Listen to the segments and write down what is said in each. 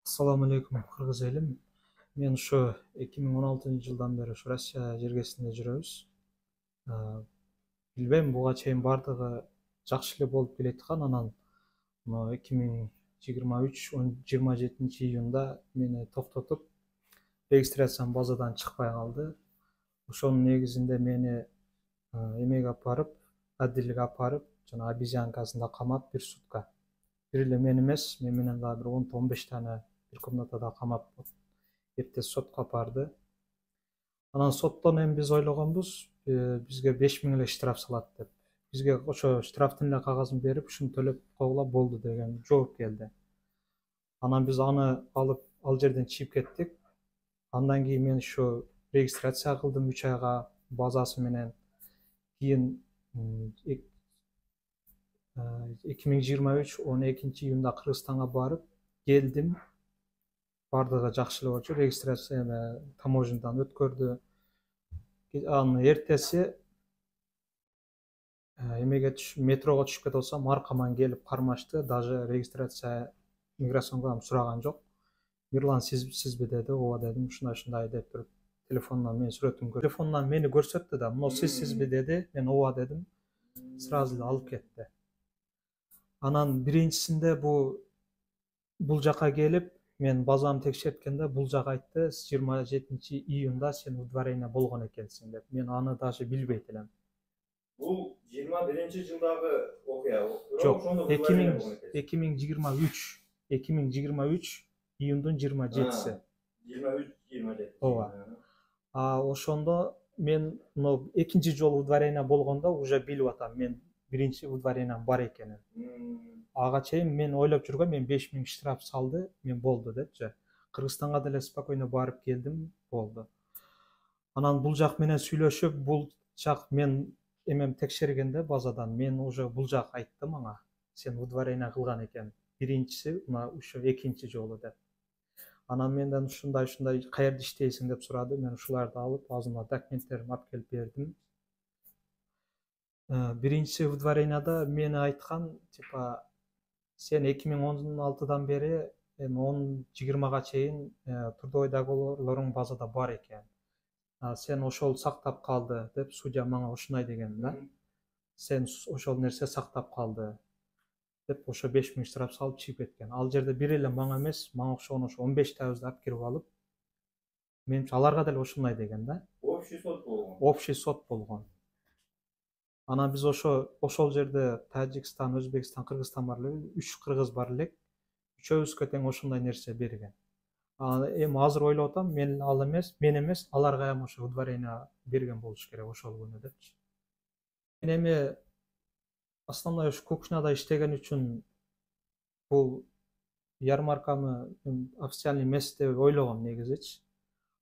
Assalamu alaikum Kırgız elim. Men şu 2016 жылдан beri şu Россия жергесинде жүрөбүз. Билбейм, буга чейин бардыгы жакшы эле болуп келаткан. Анан 2023 27 июнда мени токтотуп, регистрациям базадан чыкпай калды. Ошонун негизинде мени эмеге апарып, отделге апарып, жана обезьянкасында камап 1 сутка. Бир эле мен эмес, мен менен дагы бир 10-15 тане bir комнатада камап эртең сотко апарды. Анан соттон эми биз ойлогонбуз, бизге 5.000 эле штраф салат деп. Бизге ошо штрафтын эле кагазын берип, ушуну төлөп койгула болду деген жооп келди. Анан биз аны алып ал жерден чыгып кеттик. Андан кийин мен ушу регистрация кылдым 3 айга базасы менен. Кийин 2023 12-июнда Кыргызстанга барып келдим. Бардыгы жакшы эле болчу, регистрация таможнядан өткөрдү. Анын эртеси эмеге метрого түшүп кетип атсам, аркаман келип кармашты, даже регистрация миграцияндан сураган жок. Мирлан сизби деди, ооба дедим, ушундай деп туруп телефондон менин сүрөтүмдү көрүп, телефондон мени көрсөттү да, мына сизби деди, мен ооба дедим, сразу эле алып кетти. Анан биринчисинде бул жака келип, мен базамды текшерткенде бул жак айтты, 27-июнда сен удворение болгон экенсиң деп. Мен аны даже билбейт элем. Бул 21-жылдагы окуя. Жок, 2023 июндун 27-си. 23-27. Ооба. Ошондо мен экинчи жолу удворение болгондо уже билип атам, мен биринчи удворением бар экенин. Ага чейин мен ойлоп жүргөм, мен 5.000 штраф салды, мен болду депчи. Кыргызстанга деле спокойно барып келдим, болду. Анан бул жак менен сүйлөшүп, бул жак мен эмем текшергенде базадан мен уже бул жак айтты мага, сен удворение кылган экен. Биринчиси, мына ушу экинчи жолу деп. Анан менден ушундай каерде иштейсиң деп сурады. Мен ушуларды алып, азырына документтеримди алып келип бердим. Биринчи удворенияда мени айткан, типа, сен 2016-дан бери 10-20га чейин трудовойдагыларың базада бар экен. Сен ошол сактап калды деп судья мага ушундай деген да. Сен ошол нерсе сактап калды деп ошо 5.000 штраф салып чыгып кеткен. Ал жерде бир эле мага эмес, мага окшогон ошо 15 табызды алып кирип алып, менимче аларга деле ушундай деген да. Общий сот болгон. Общий сот болгон. Анан биз ошол жерде Тажикстан, Өзбекстан, Кыргызстан бар эле, 3 кыргыз бар элек. Үчөөбүзгө тең ошондой нерсе берген. Эми азыр ойлоп атам, мен эмес, аларга эми ошо удворение берген болуш керек ошол күнү депчи. Мен эми основной ушу кухняда иштеген үчүн бул ярмарканы официальный эмес деп ойлогом негизичи.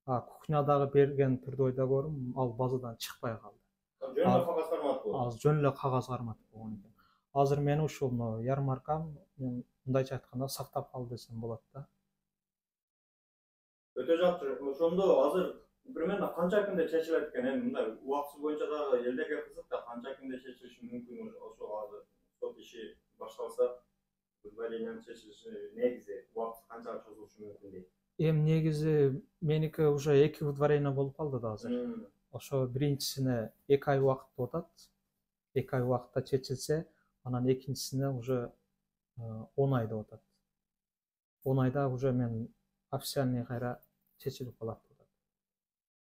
Кухнядагы берген трудовой договорум ал базадан чыкпай калды. Жөн эле кагаз карматып болгон. Жөн эле кагаз карматып болгон экен. Азыр мени ушул ярмаркам, мен мындайча айтканда сактап калды десем болот да. Өтө жакшы. Ошондо азыр примерно канча күндө чечилет экен? Эми мындай убактысы боюнча дагы элдерге кызык да, канча күндө чечилиши мүмкүн ошол азыр сот иши башталса, удворениянын чечилиши негизи убактысы канчага созулушу мүмкүн дейт. Эми негизи меники уже 2 удворение болуп калды да азыр. Ошо биринчисине 2 ай убакытта атат. 2 ай убакытта чечилсе, анан экинчисине уже 10 ай деп атат. 10 айда уже мен официальный кайра чечилип калат.